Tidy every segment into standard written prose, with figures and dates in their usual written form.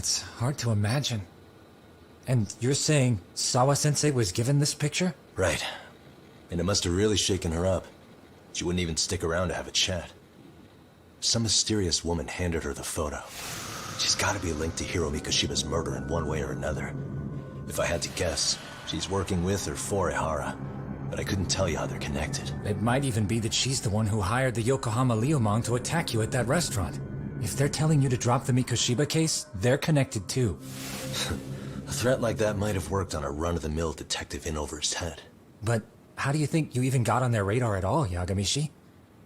That's hard to imagine. And you're saying Sawa-sensei was given this picture? Right. And it must have really shaken her up. She wouldn't even stick around to have a chat. Some mysterious woman handed her the photo. She's got to be linked to Hiro Mikoshiba's murder in one way or another. If I had to guess, she's working with or for Ihara. But I couldn't tell you how they're connected. It might even be that she's the one who hired the Yokohama Leomong to attack you at that restaurant. If they're telling you to drop the Mikoshiba case, they're connected too. A threat like that might have worked on a run-of-the-mill detective in over his head. But how do you think you even got on their radar at all, Yagamishi?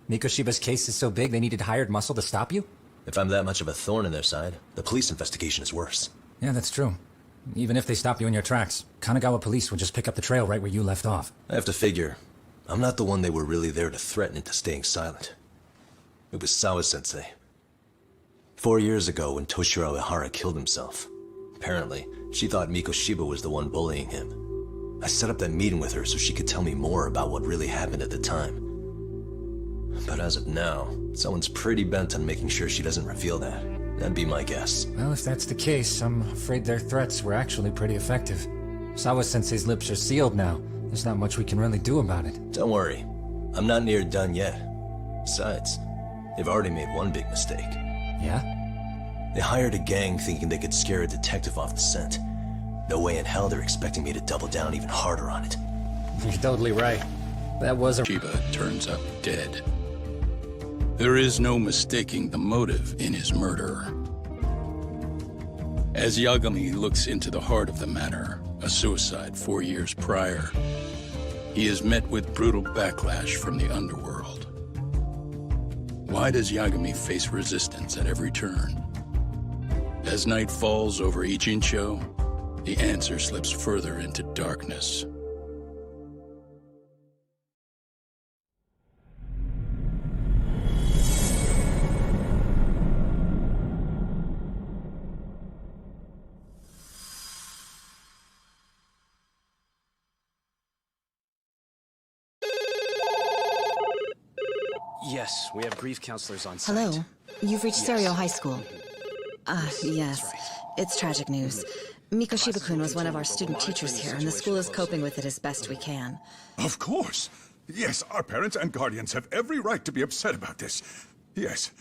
Mikoshiba's case is so big they needed hired muscle to stop you? If I'm that much of a thorn in their side, the police investigation is worse. Yeah, that's true. Even if they stop you in your tracks, Kanagawa police would just pick up the trail right where you left off. I have to figure, I'm not the one they were really there to threaten into staying silent. It was Sawa-sensei. 4 years ago when Toshiro Ihara killed himself, apparently, she thought Mikoshiba was the one bullying him. I set up that meeting with her so she could tell me more about what really happened at the time. But as of now, someone's pretty bent on making sure she doesn't reveal that. That'd be my guess. Well, if that's the case, I'm afraid their threats were actually pretty effective. Sawa-sensei's lips are sealed now. There's not much we can really do about it. Don't worry. I'm not near done yet. Besides, they've already made one big mistake. Yeah? They hired a gang thinking they could scare a detective off the scent. No way in hell they're expecting me to double down even harder on it. You're totally right. That was a... Shiba turns up dead. There is no mistaking the motive in his murder. As Yagami looks into the heart of the matter, a suicide 4 years prior, he is met with brutal backlash from the underworld. Why does Yagami face resistance at every turn? As night falls over Ichincho, the answer slips further into darkness. Yes, we have grief counselors on site. Hello. You've reached Serio High School. Yes. Right. It's tragic news. Mikoshiba-kun was one of our student teachers here, and the school is coping with it as best we can. Of course. Yes, our parents and guardians have every right to be upset about this. Yes.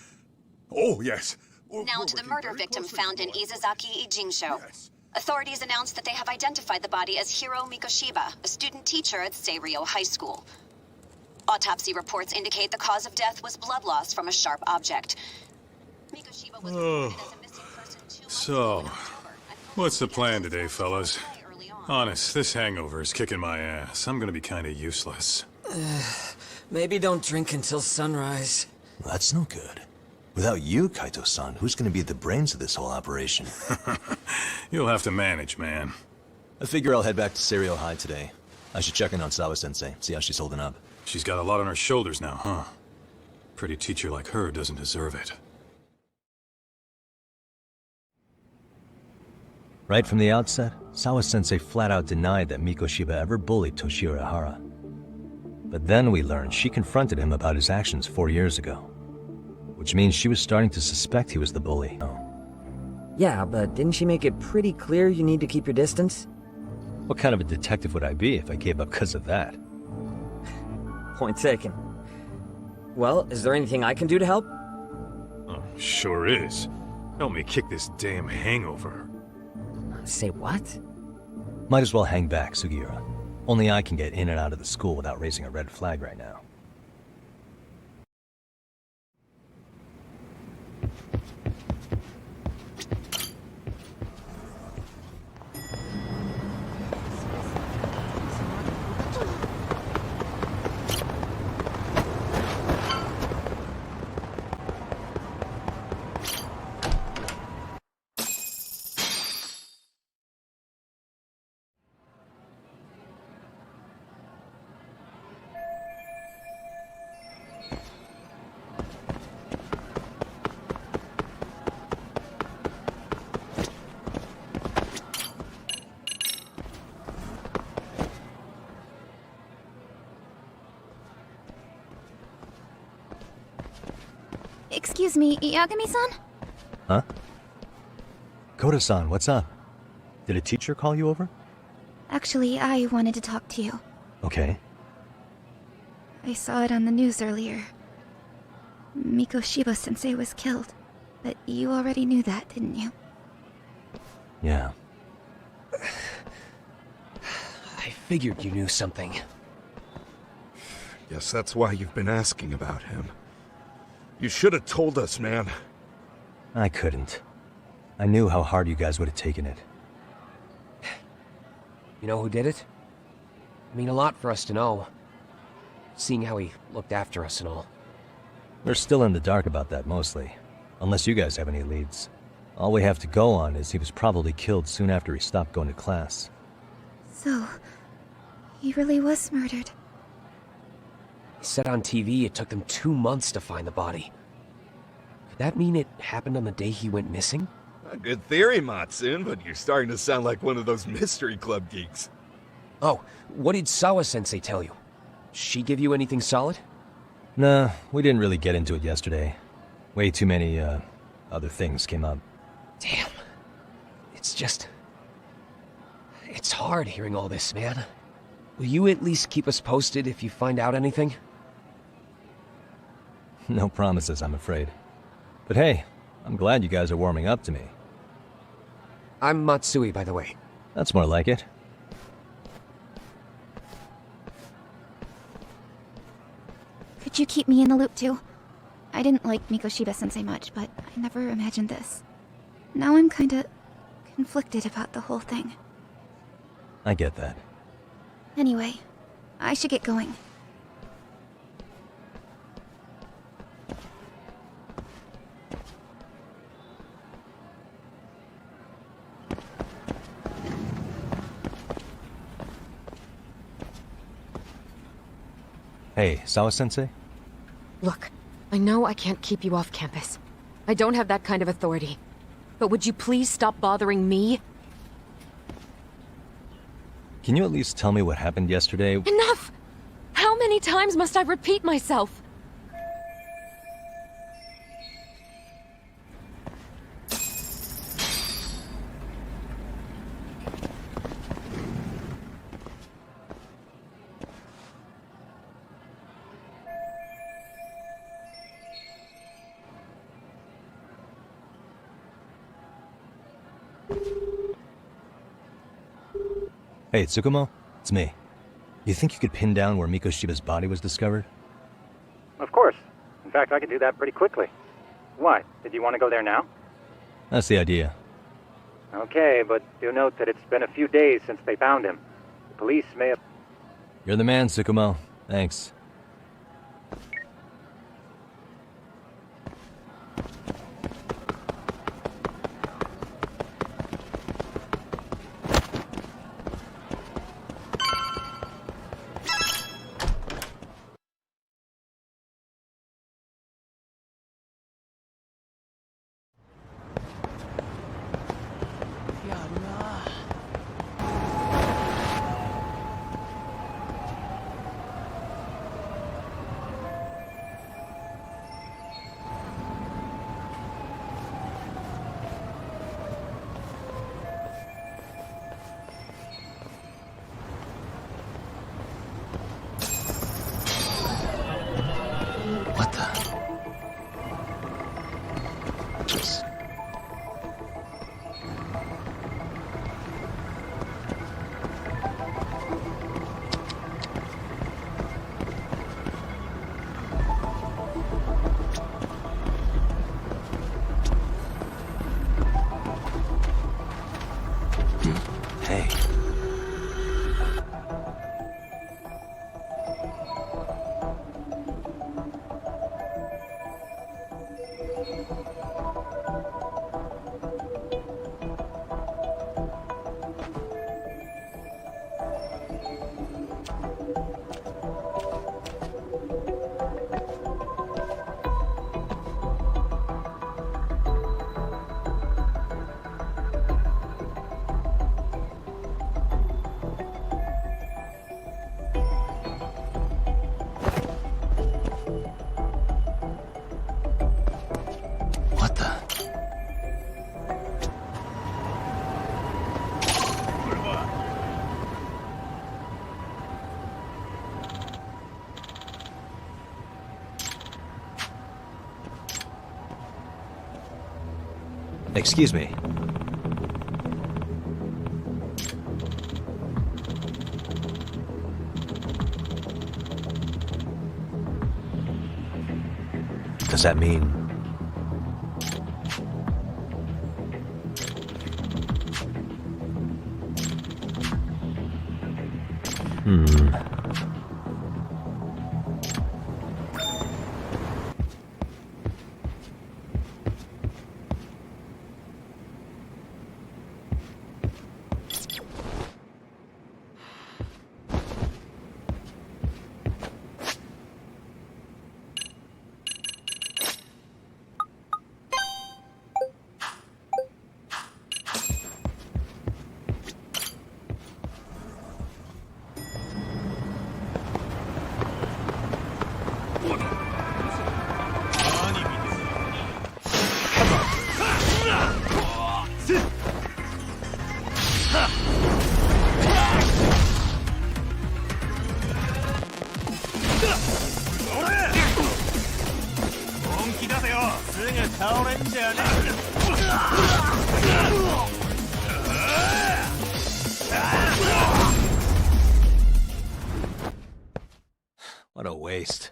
Oh, yes. Now to the murder victim found in Izazaki Ijinsho. Yes. Authorities announced that they have identified the body as Hiro Mikoshiba, a student teacher at Serio High School. Autopsy reports indicate the cause of death was blood loss from a sharp object. Mikoshiba was reported as a missing person 2 months So, ago in October. what's the plan today, fellas? Honest, this hangover is kicking my ass. I'm gonna be kinda useless. Maybe don't drink until sunrise. Well, that's no good. Without you, Kaito-san, who's gonna be the brains of this whole operation? You'll have to manage, man. I figure I'll head back to Serio High today. I should check in on Sawa-sensei, see how she's holding up. She's got a lot on her shoulders now, huh? Pretty teacher like her doesn't deserve it. Right from the outset, Sawa-sensei flat out denied that Mikoshiba ever bullied Toshiro Ihara. But then we learned she confronted him about his actions 4 years ago. Which means she was starting to suspect he was the bully. Yeah, but didn't she make it pretty clear you need to keep your distance? What kind of a detective would I be if I gave up because of that? Point taken. Well, is there anything I can do to help? Oh, sure is. Help me kick this damn hangover. Say what? Might as well hang back, Sugiura. Only I can get in and out of the school without raising a red flag right now. Excuse me, Yagami-san? Huh? Makoto-san, what's up? Did a teacher call you over? Actually, I wanted to talk to you. Okay. I saw it on the news earlier. Mikoshiba-sensei was killed. But you already knew that, didn't you? Yeah. I figured you knew something. Guess that's why you've been asking about him. You should have told us, man. I couldn't. I knew how hard you guys would have taken it. You know who did it? I mean, a lot for us to know. Seeing how he looked after us and all. We're still in the dark about that, mostly. Unless you guys have any leads. All we have to go on is he was probably killed soon after he stopped going to class. So, he really was murdered. He said on TV it took them 2 months to find the body. Could that mean it happened on the day he went missing? A good theory, Matsun, but you're starting to sound like one of those mystery club geeks. Oh, what did Sawa-sensei tell you? She give you anything solid? Nah, we didn't really get into it yesterday. Way too many, other things came up. Damn. It's just... It's hard hearing all this, man. Will you at least keep us posted if you find out anything? No promises, I'm afraid. But hey, I'm glad you guys are warming up to me. I'm Matsui, by the way. That's more like it. Could you keep me in the loop too? I didn't like Mikoshiba-sensei much, but I never imagined this. Now I'm kinda conflicted about the whole thing. I get that. Anyway, I should get going. Hey, Sawa-sensei? Look, I know I can't keep you off campus. I don't have that kind of authority. But would you please stop bothering me? Can you at least tell me what happened yesterday? Enough! How many times must I repeat myself? Hey, Tsukumo? It's me. You think you could pin down where Mikoshiba's body was discovered? Of course. In fact, I could do that pretty quickly. What? Did you want to go there now? That's the idea. Okay, but do note that it's been a few days since they found him. The police may have... You're the man, Tsukumo. Thanks. What the? Hey. Excuse me. Does that mean... What a waste.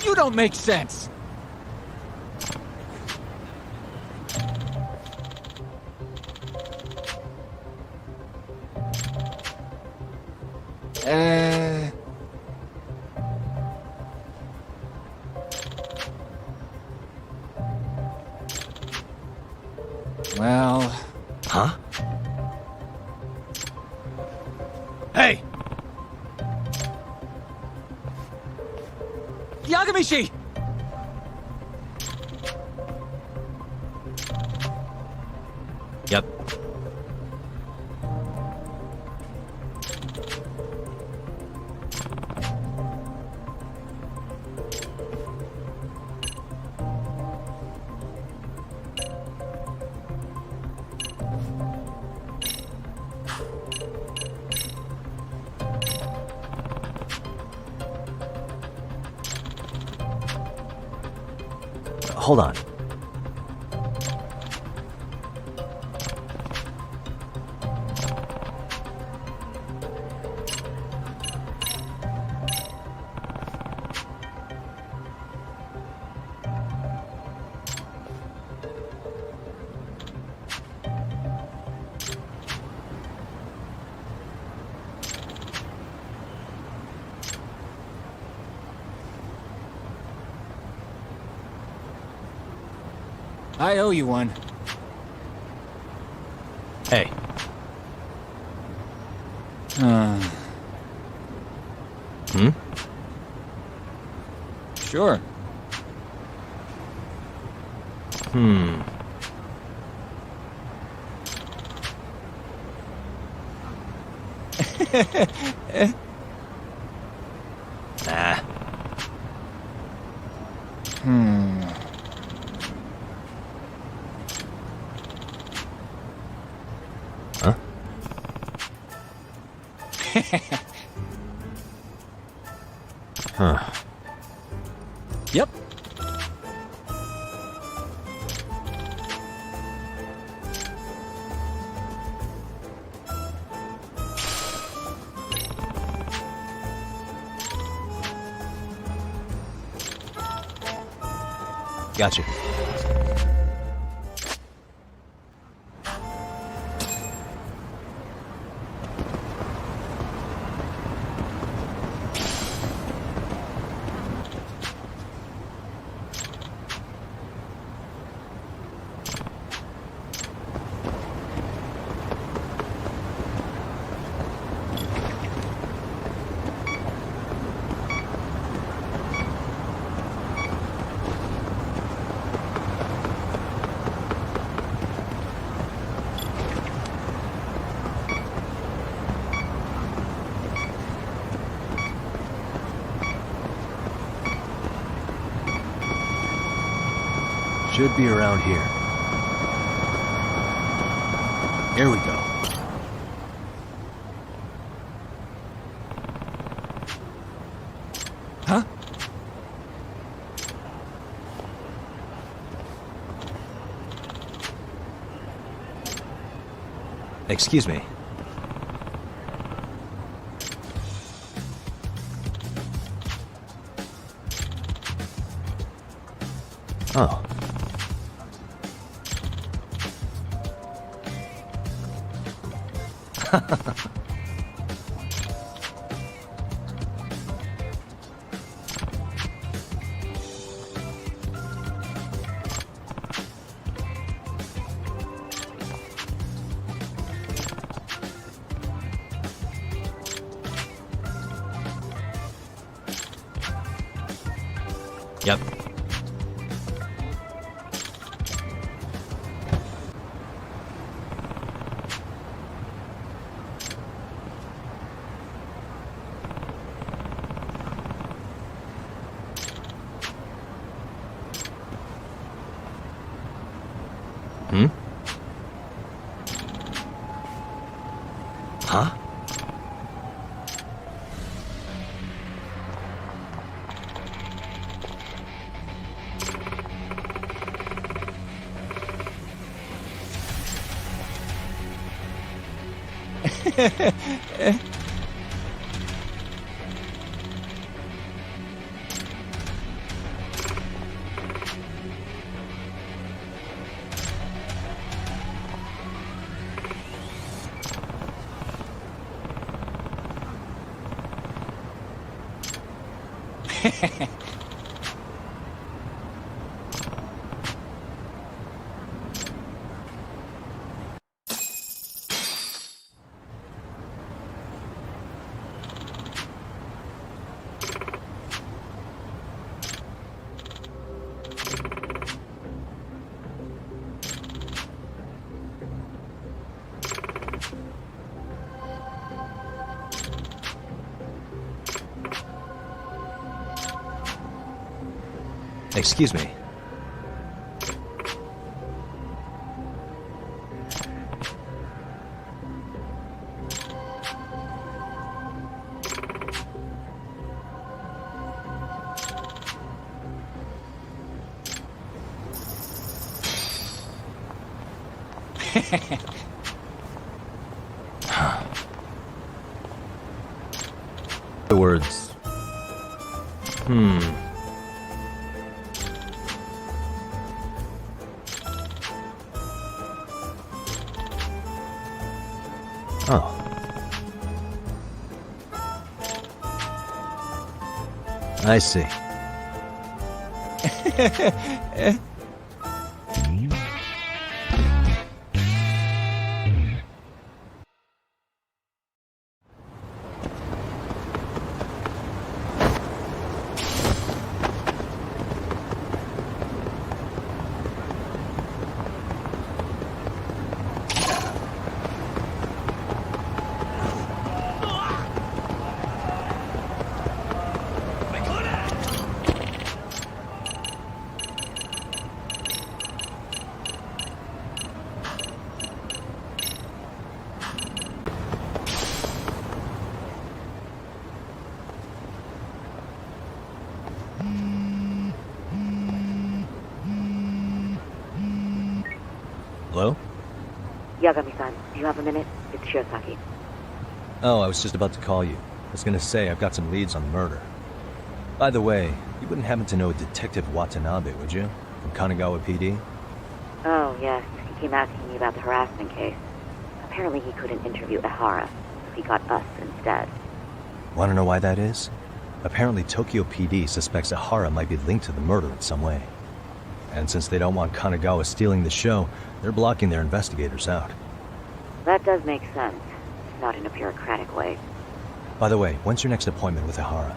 You don't make sense! Well... Huh? Hey! Yagamishi! Yep. Hold on. I owe you one. Hey. Sure. Nah. Huh? Huh. Yep. Gotcha. Should be around here. Here we go. Excuse me. Oh. Yep. Hmm? Huh? Excuse me. The words. Oh. I see. Hello? Yagami-san, do you have a minute? It's Shiosaki. Oh, I was just about to call you. I was gonna say, I've got some leads on the murder. By the way, you wouldn't happen to know Detective Watanabe, would you? From Kanagawa PD? Oh, yes. He came asking me about the harassment case. Apparently he couldn't interview Ehara, so he got us instead. Wanna know why that is? Apparently Tokyo PD suspects Ehara might be linked to the murder in some way. And since they don't want Kanagawa stealing the show, they're blocking their investigators out. That does make sense. Not in a bureaucratic way. By the way, when's your next appointment with Ehara?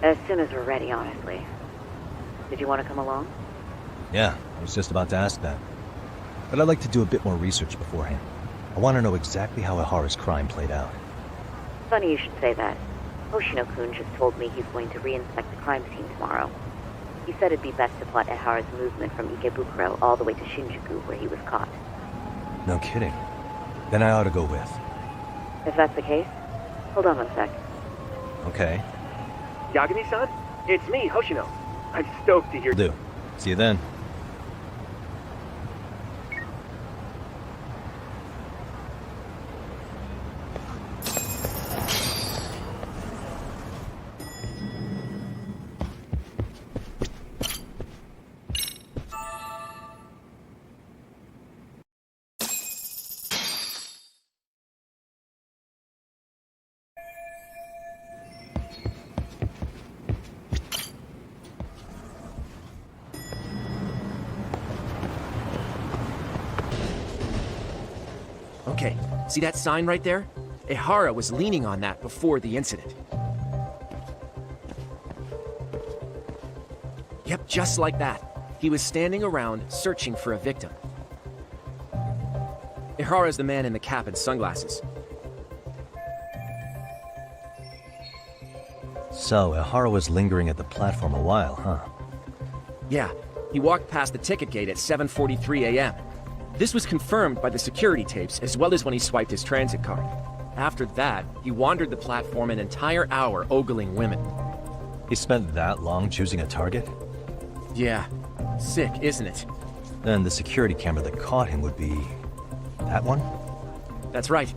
As soon as we're ready, honestly. Did you want to come along? Yeah, I was just about to ask that. But I'd like to do a bit more research beforehand. I want to know exactly how Ehara's crime played out. Funny you should say that. Hoshino-kun just told me he's going to re-inspect the crime scene tomorrow. He said it'd be best to plot Ehara's movement from Ikebukuro all the way to Shinjuku, where he was caught. No kidding. Then I ought to go with. If that's the case, hold on one sec. Okay. Yagami-san? It's me, Hoshino. I'm stoked to hear... Do. See you then. Okay, see that sign right there? Ihara was leaning on that before the incident. Yep, just like that. He was standing around searching for a victim. Ihara's the man in the cap and sunglasses. So, Ihara was lingering at the platform a while, huh? Yeah, he walked past the ticket gate at 7:43 a.m. This was confirmed by the security tapes as well as when he swiped his transit card. After that, he wandered the platform an entire hour ogling women. He spent that long choosing a target? Yeah, sick, isn't it? Then the security camera that caught him would be... that one? That's right.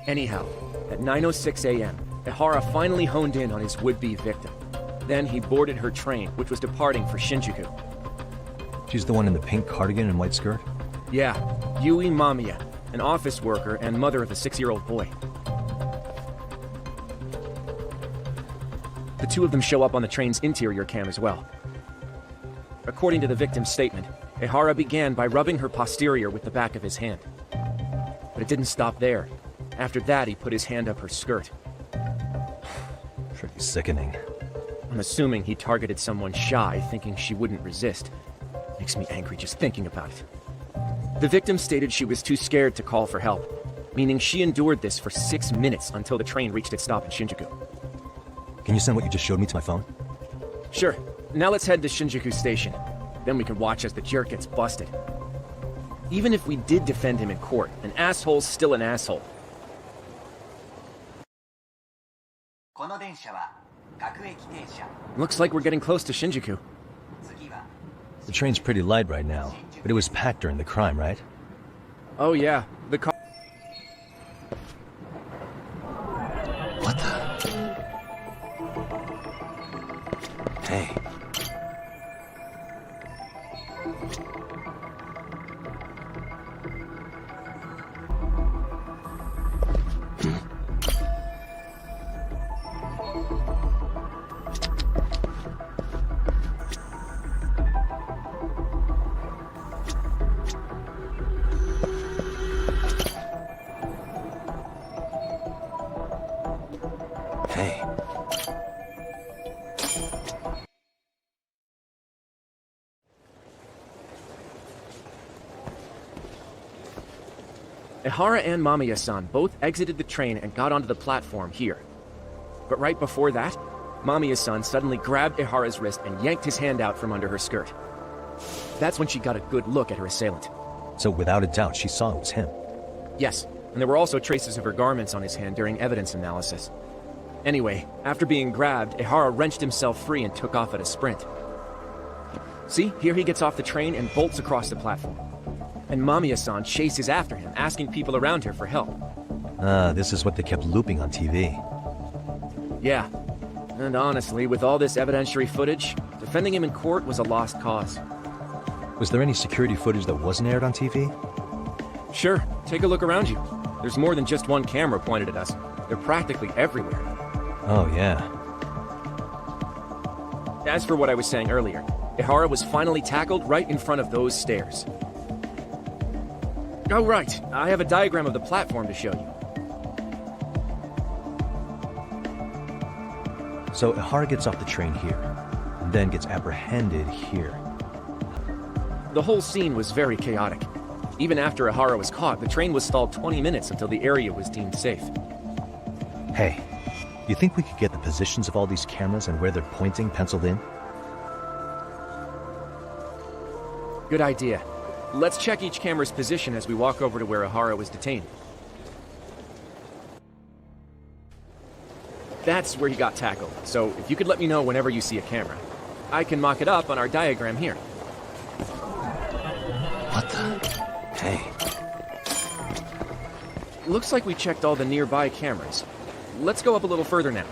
Anyhow, at 9:06 a.m., Ihara finally honed in on his would-be victim. Then he boarded her train, which was departing for Shinjuku. She's the one in the pink cardigan and white skirt? Yeah, Yui Mamiya, an office worker and mother of a 6-year-old boy. The two of them show up on the train's interior cam as well. According to the victim's statement, Ihara began by rubbing her posterior with the back of his hand. But it didn't stop there. After that, he put his hand up her skirt. Pretty sickening. I'm assuming he targeted someone shy, thinking she wouldn't resist. Makes me angry just thinking about it. The victim stated she was too scared to call for help, meaning she endured this for 6 minutes until the train reached its stop in Shinjuku. Can you send what you just showed me to my phone? Sure. Now let's head to Shinjuku Station. Then we can watch as the jerk gets busted. Even if we did defend him in court, an asshole's still an asshole. Looks like we're getting close to Shinjuku. The train's pretty light right now, but it was packed during the crime, right? Oh yeah, the car... What the... Hey. Ihara and Mamiya-san both exited the train and got onto the platform here. But right before that, Mamiya-san suddenly grabbed Ihara's wrist and yanked his hand out from under her skirt. That's when she got a good look at her assailant. So without a doubt, she saw it was him. Yes, and there were also traces of her garments on his hand during evidence analysis. Anyway, after being grabbed, Ihara wrenched himself free and took off at a sprint. See, here he gets off the train and bolts across the platform. And Mamiya-san chases after him, asking people around her for help. This is what they kept looping on TV. Yeah. And honestly, with all this evidentiary footage, defending him in court was a lost cause. Was there any security footage that wasn't aired on TV? Sure. Take a look around you. There's more than just one camera pointed at us. They're practically everywhere. Oh, yeah. As for what I was saying earlier, Ihara was finally tackled right in front of those stairs. Oh, right. I have a diagram of the platform to show you. So Ihara gets off the train here, and then gets apprehended here. The whole scene was very chaotic. Even after Ihara was caught, the train was stalled 20 minutes until the area was deemed safe. Hey, you think we could get the positions of all these cameras and where they're pointing penciled in? Good idea. Let's check each camera's position as we walk over to where Ihara was detained. That's where he got tackled, so if you could let me know whenever you see a camera. I can mock it up on our diagram here. What the... Hey. Looks like we checked all the nearby cameras. Let's go up a little further now.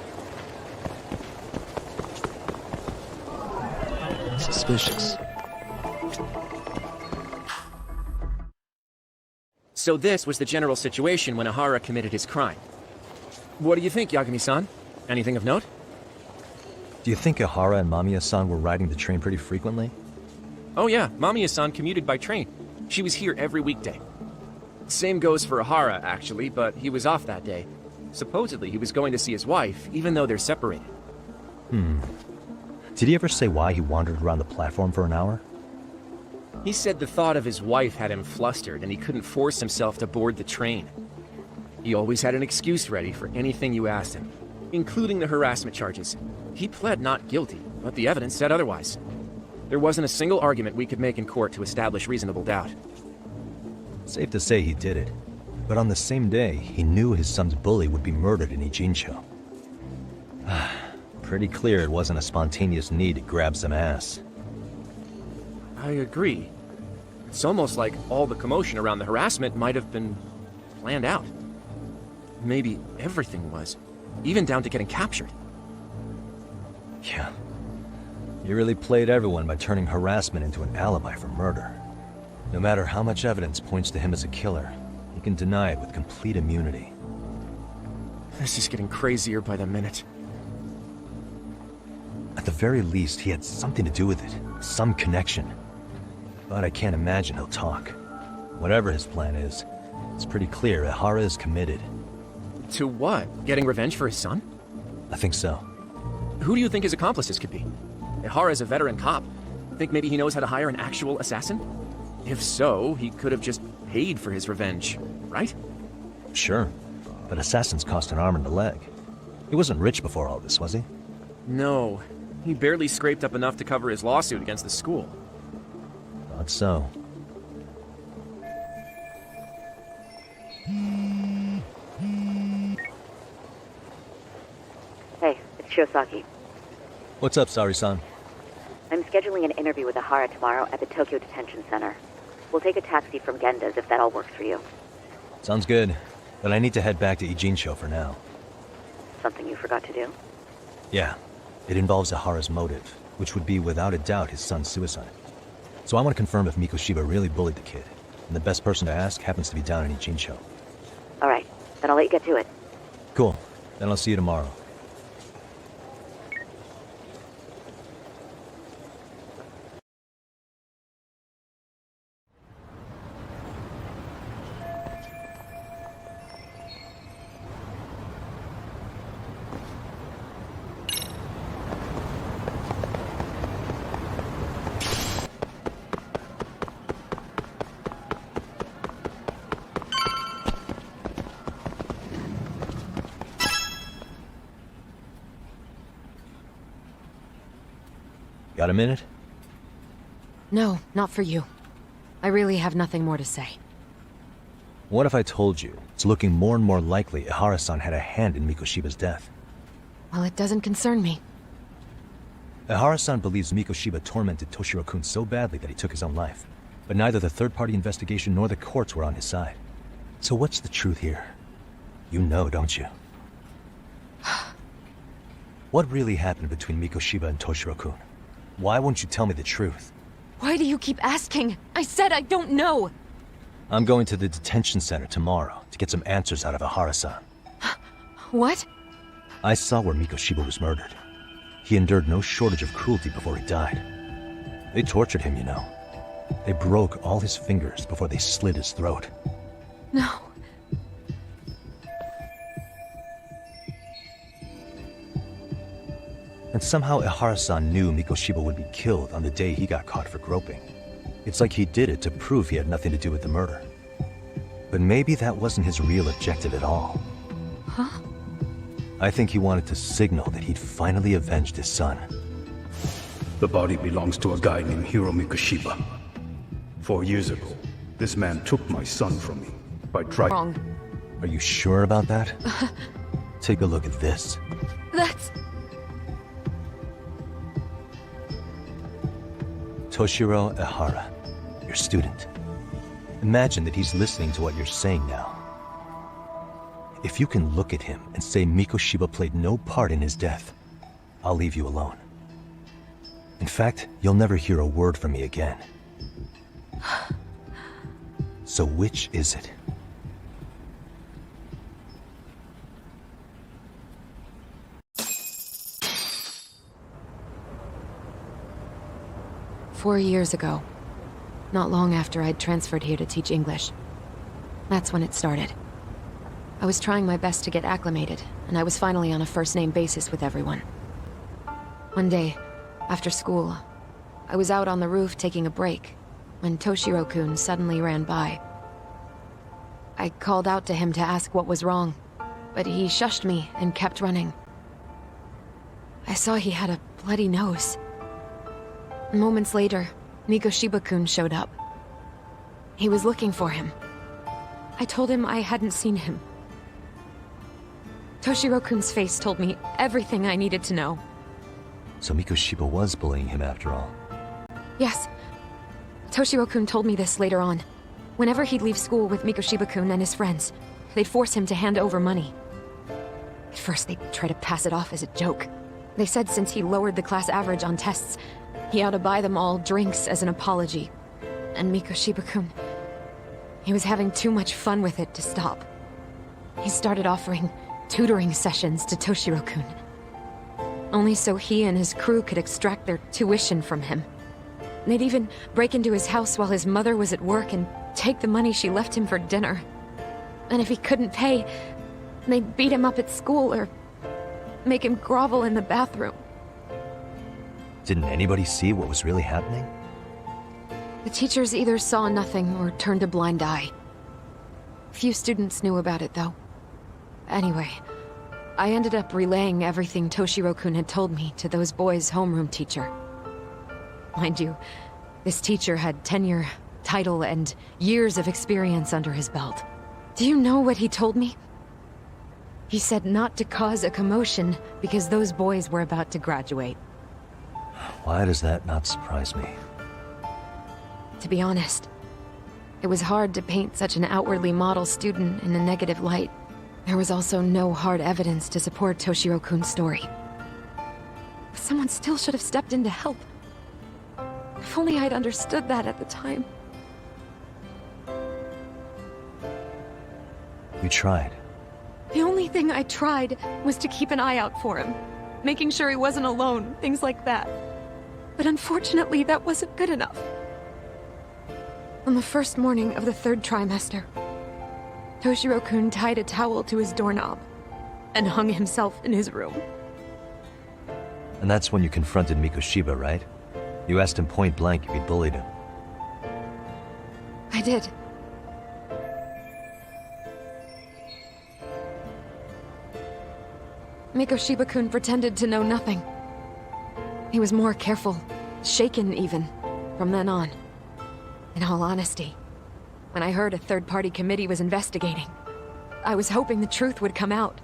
Suspicious. So this was the general situation when Ihara committed his crime. What do you think, Yagami-san? Anything of note? Do you think Ihara and Mamiya-san were riding the train pretty frequently? Oh yeah, Mamiya-san commuted by train. She was here every weekday. Same goes for Ahara, actually, but he was off that day. Supposedly, he was going to see his wife, even though they're separated. Did he ever say why he wandered around the platform for an hour? He said the thought of his wife had him flustered, and he couldn't force himself to board the train. He always had an excuse ready for anything you asked him, including the harassment charges. He pled not guilty, but the evidence said otherwise. There wasn't a single argument we could make in court to establish reasonable doubt. Safe to say he did it. But on the same day, he knew his son's bully would be murdered in Ijincho. Pretty clear it wasn't a spontaneous need to grab some ass. I agree. It's almost like all the commotion around the harassment might have been planned out. Maybe everything was, even down to getting captured. Yeah. He really played everyone by turning harassment into an alibi for murder. No matter how much evidence points to him as a killer, he can deny it with complete immunity. This is getting crazier by the minute. At the very least, he had something to do with it. Some connection. But I can't imagine he'll talk. Whatever his plan is, it's pretty clear Ihara is committed. To what? Getting revenge for his son? I think so. Who do you think his accomplices could be? Ihara is a veteran cop. Think maybe he knows how to hire an actual assassin? If so, he could have just paid for his revenge, right? Sure, but assassins cost an arm and a leg. He wasn't rich before all this, was he? No, he barely scraped up enough to cover his lawsuit against the school. Thought so. Hey, it's Shiosaki. What's up, Sari-san? I'm scheduling an interview with Ahara tomorrow at the Tokyo Detention Center. We'll take a taxi from Genda's if that all works for you. Sounds good, but I need to head back to Ijincho for now. Something you forgot to do? Yeah, it involves Ahara's motive, which would be without a doubt his son's suicide. So I want to confirm if Mikoshiba really bullied the kid, and the best person to ask happens to be down in Ijincho. All right, then I'll let you get to it. Cool, then I'll see you tomorrow. Got a minute? No, not for you. I really have nothing more to say. What if I told you it's looking more and more likely Ihara-san had a hand in Mikoshiba's death? Well, it doesn't concern me. Ihara-san believes Mikoshiba tormented Toshiro-kun so badly that he took his own life. But neither the third-party investigation nor the courts were on his side. So what's the truth here? You know, don't you? What really happened between Mikoshiba and Toshiro-kun? Why won't you tell me the truth? Why do you keep asking? I said I don't know! I'm going to the detention center tomorrow to get some answers out of Ihara-san. What? I saw where Mikoshiba was murdered. He endured no shortage of cruelty before he died. They tortured him, you know. They broke all his fingers before they slit his throat. No. And somehow Ihara-san knew Mikoshiba would be killed on the day he got caught for groping. It's like he did it to prove he had nothing to do with the murder. But maybe that wasn't his real objective at all. Huh? I think he wanted to signal that he'd finally avenged his son. The body belongs to a guy named Hiro Mikoshiba. 4 years ago, this man took my son from me by driving. Wrong. Are you sure about that? Take a look at this. That's... Toshiro Ihara, your student. Imagine that he's listening to what you're saying now. If you can look at him and say Mikoshiba played no part in his death, I'll leave you alone. In fact, you'll never hear a word from me again. So which is it? 4 years ago. Not long after I'd transferred here to teach English. That's when it started. I was trying my best to get acclimated, and I was finally on a first-name basis with everyone. One day, after school, I was out on the roof taking a break, when Toshiro-kun suddenly ran by. I called out to him to ask what was wrong, but he shushed me and kept running. I saw he had a bloody nose. Moments later, Mikoshiba-kun showed up. He was looking for him. I told him I hadn't seen him. Toshiro-kun's face told me everything I needed to know. So Mikoshiba was bullying him after all. Yes. Toshiro-kun told me this later on. Whenever he'd leave school with Mikoshiba-kun and his friends, they'd force him to hand over money. At first, they'd try to pass it off as a joke. They said since he lowered the class average on tests, he ought to buy them all drinks as an apology. And Mikoshiba-kun, he was having too much fun with it to stop. He started offering tutoring sessions to Toshiro-kun. Only so he and his crew could extract their tuition from him. They'd even break into his house while his mother was at work and take the money she left him for dinner. And if he couldn't pay, they'd beat him up at school or make him grovel in the bathroom. Didn't anybody see what was really happening? The teachers either saw nothing or turned a blind eye. Few students knew about it, though. Anyway, I ended up relaying everything Toshiro-kun had told me to those boys' homeroom teacher. Mind you, this teacher had tenure, title, and years of experience under his belt. Do you know what he told me? He said not to cause a commotion because those boys were about to graduate. Why does that not surprise me? To be honest, it was hard to paint such an outwardly model student in a negative light. There was also no hard evidence to support Toshiro-kun's story. But someone still should have stepped in to help. If only I'd understood that at the time. You tried. The only thing I tried was to keep an eye out for him, making sure he wasn't alone, things like that. But unfortunately, that wasn't good enough. On the first morning of the 3rd trimester, Toshiro-kun tied a towel to his doorknob and hung himself in his room. And that's when you confronted Mikoshiba, right? You asked him point blank if he'd bullied him. I did. Mikoshiba-kun pretended to know nothing. He was more careful, shaken even, from then on. In all honesty, when I heard a third-party committee was investigating, I was hoping the truth would come out.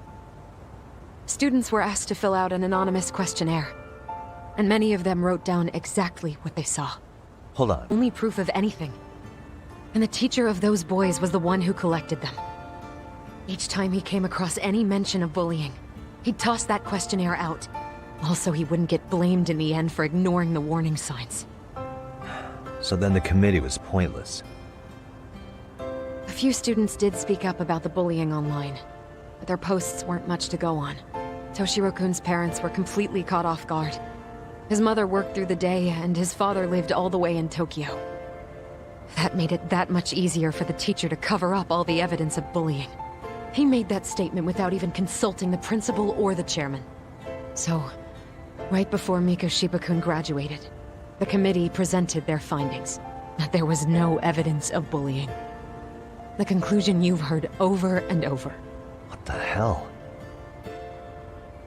Students were asked to fill out an anonymous questionnaire, and many of them wrote down exactly what they saw. Hold on. Only proof of anything. And the teacher of those boys was the one who collected them. Each time he came across any mention of bullying, he'd toss that questionnaire out. Also, he wouldn't get blamed in the end for ignoring the warning signs. So then the committee was pointless. A few students did speak up about the bullying online, but their posts weren't much to go on. Toshiro-kun's parents were completely caught off guard. His mother worked through the day, and his father lived all the way in Tokyo. That made it that much easier for the teacher to cover up all the evidence of bullying. He made that statement without even consulting the principal or the chairman. So, right before Mikoshiba-kun graduated, the committee presented their findings, that there was no evidence of bullying. The conclusion you've heard over and over. What the hell?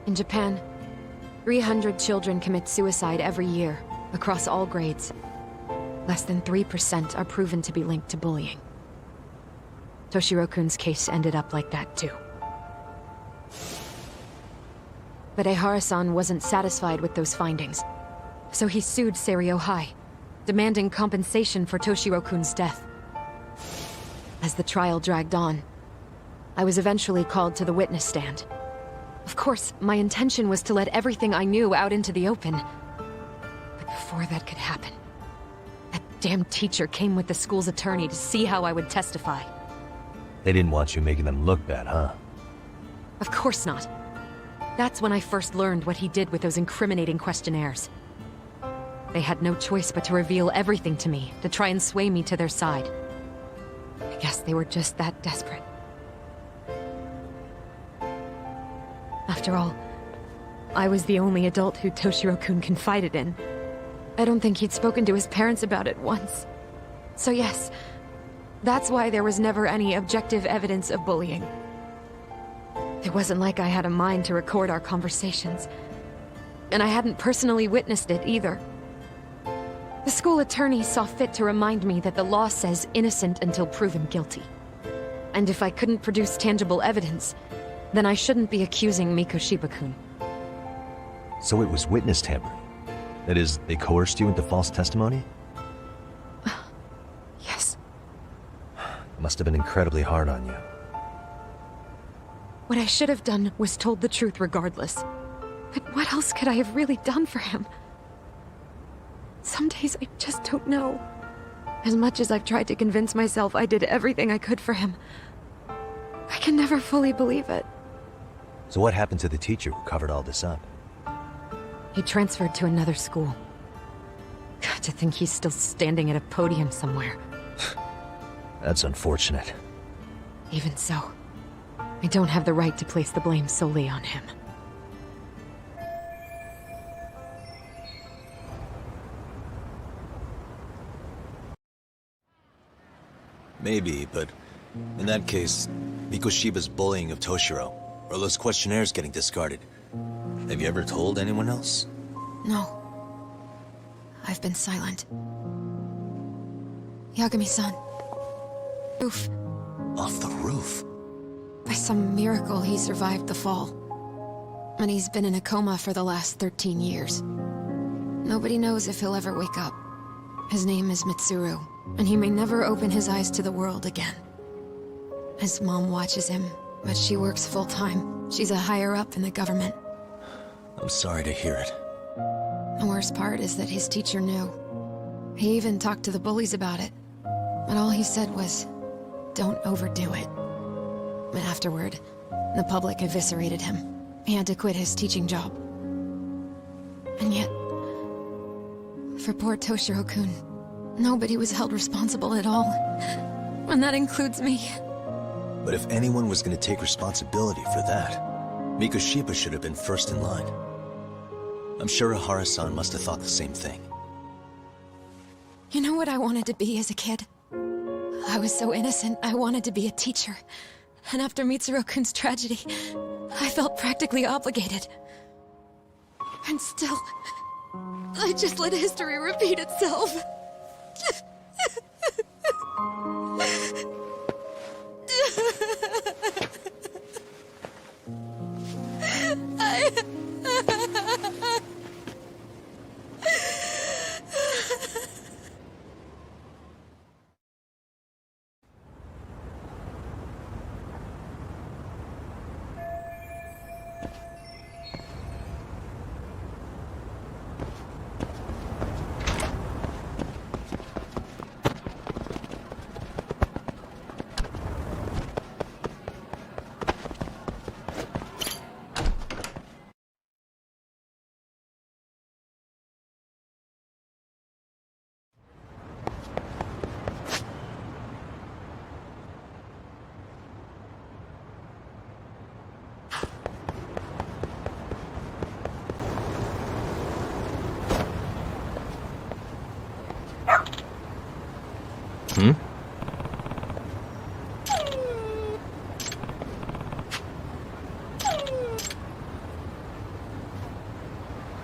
In Japan, 300 children commit suicide every year, across all grades. Less than 3% are proven to be linked to bullying. Toshiro-kun's case ended up like that too. But Ehara-san wasn't satisfied with those findings, so he sued Seiryo High, demanding compensation for Toshiro-kun's death. As the trial dragged on, I was eventually called to the witness stand. Of course, my intention was to let everything I knew out into the open. But before that could happen, that damn teacher came with the school's attorney to see how I would testify. They didn't want you making them look bad, huh? Of course not. That's when I first learned what he did with those incriminating questionnaires. they had no choice but to reveal everything to me, to try and sway me to their side. I guess they were just that desperate. After all, I was the only adult who Toshiro-kun confided in. I don't think he'd spoken to his parents about it once. So yes, that's why there was never any objective evidence of bullying. It wasn't like I had a mind to record our conversations. And I hadn't personally witnessed it either. The school attorney saw fit to remind me that the law says innocent until proven guilty. And if I couldn't produce tangible evidence, then I shouldn't be accusing Mikoshiba-kun. So it was witness tampering? That is, they coerced you into false testimony? Yes. It must have been incredibly hard on you. What I should have done was told the truth regardless. But what else could I have really done for him? Some days I just don't know. As much as I've tried to convince myself I did everything I could for him, I can never fully believe it. So what happened to the teacher who covered all this up? He transferred to another school. God, to think he's still standing at a podium somewhere. That's unfortunate. Even so, I don't have the right to place the blame solely on him. Maybe, but in that case, Mikoshiba's bullying of Toshiro, or those questionnaires getting discarded. Have you ever told anyone else? No. I've been silent. Yagami-san. Roof. Off the roof? By some miracle, he survived the fall. And he's been in a coma for the last 13 years. Nobody knows if he'll ever wake up. His name is Mitsuru, and he may never open his eyes to the world again. His mom watches him, but she works full-time. She's a higher-up in the government. I'm sorry to hear it. The worst part is that his teacher knew. He even talked to the bullies about it. But all he said was, don't overdo it. But afterward, the public eviscerated him. He had to quit his teaching job. And yet, for poor Toshiro-kun, nobody was held responsible at all. And that includes me. But if anyone was going to take responsibility for that, Mikoshiba should have been first in line. I'm sure Ihara-san must have thought the same thing. You know what I wanted to be as a kid? I was so innocent, I wanted to be a teacher. And after Mitsuru-kun's tragedy, I felt practically obligated. And still, I just let history repeat itself.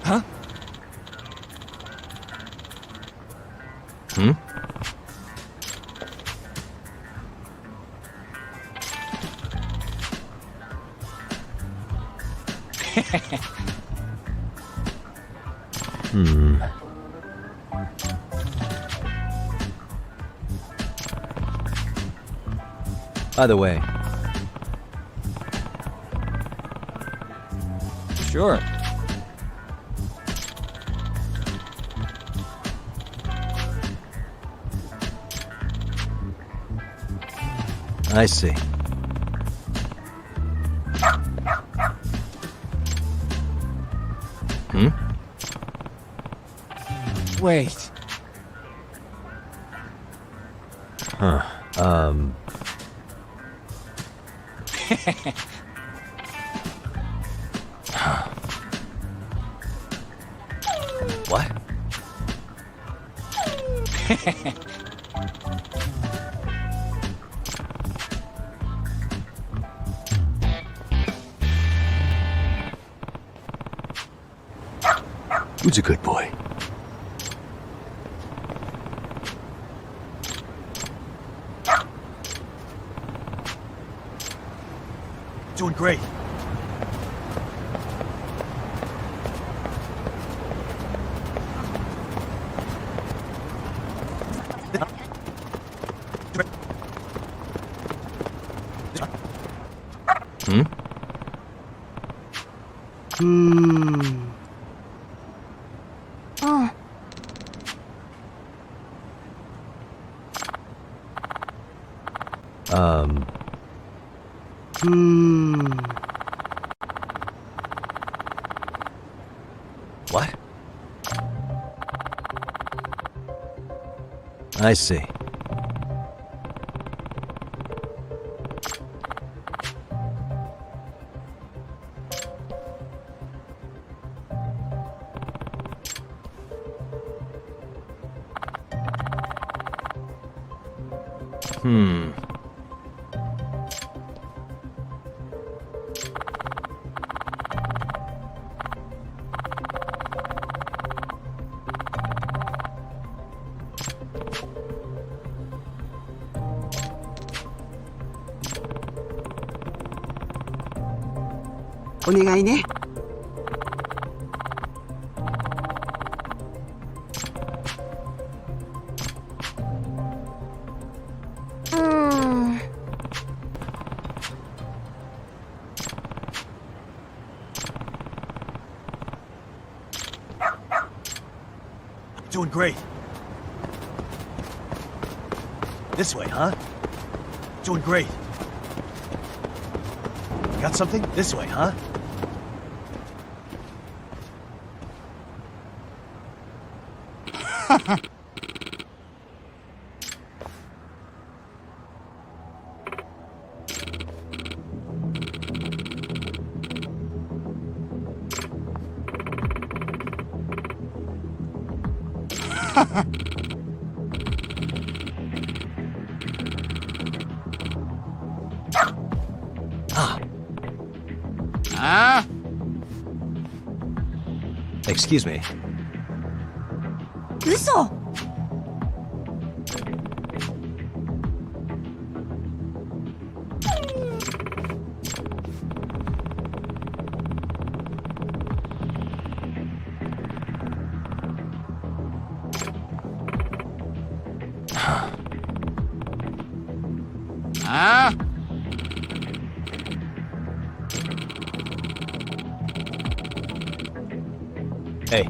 Huh? By the way. Sure. I see. Wait. Huh. What? Who's a good boy? Doing great. Hmm? Oh. What? I see. Doing great. This way, huh? Doing great. Got something? This way, huh? Excuse me. 嘘。Hey.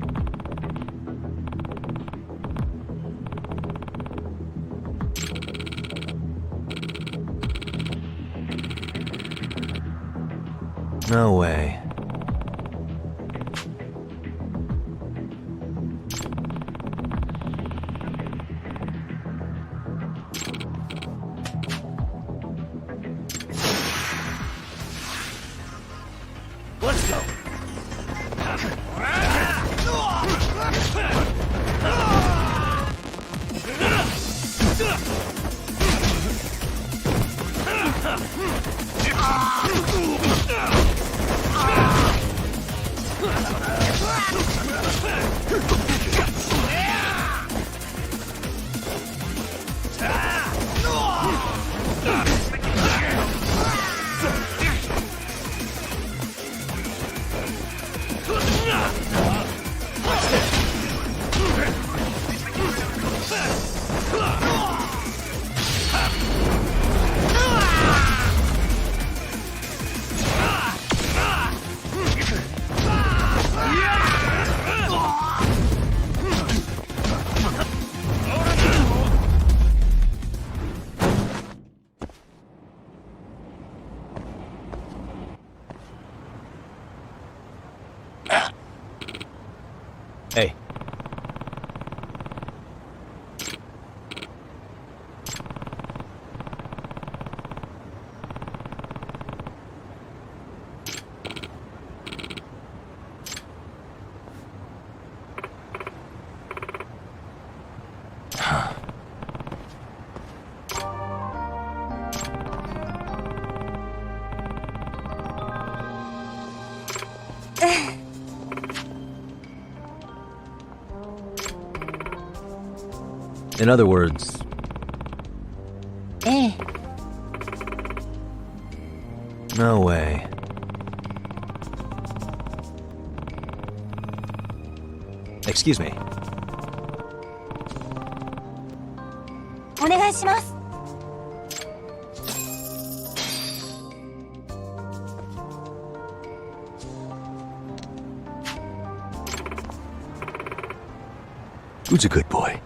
No way. Let's go. In other words... No way. Excuse me. お願いします。Who's a good boy?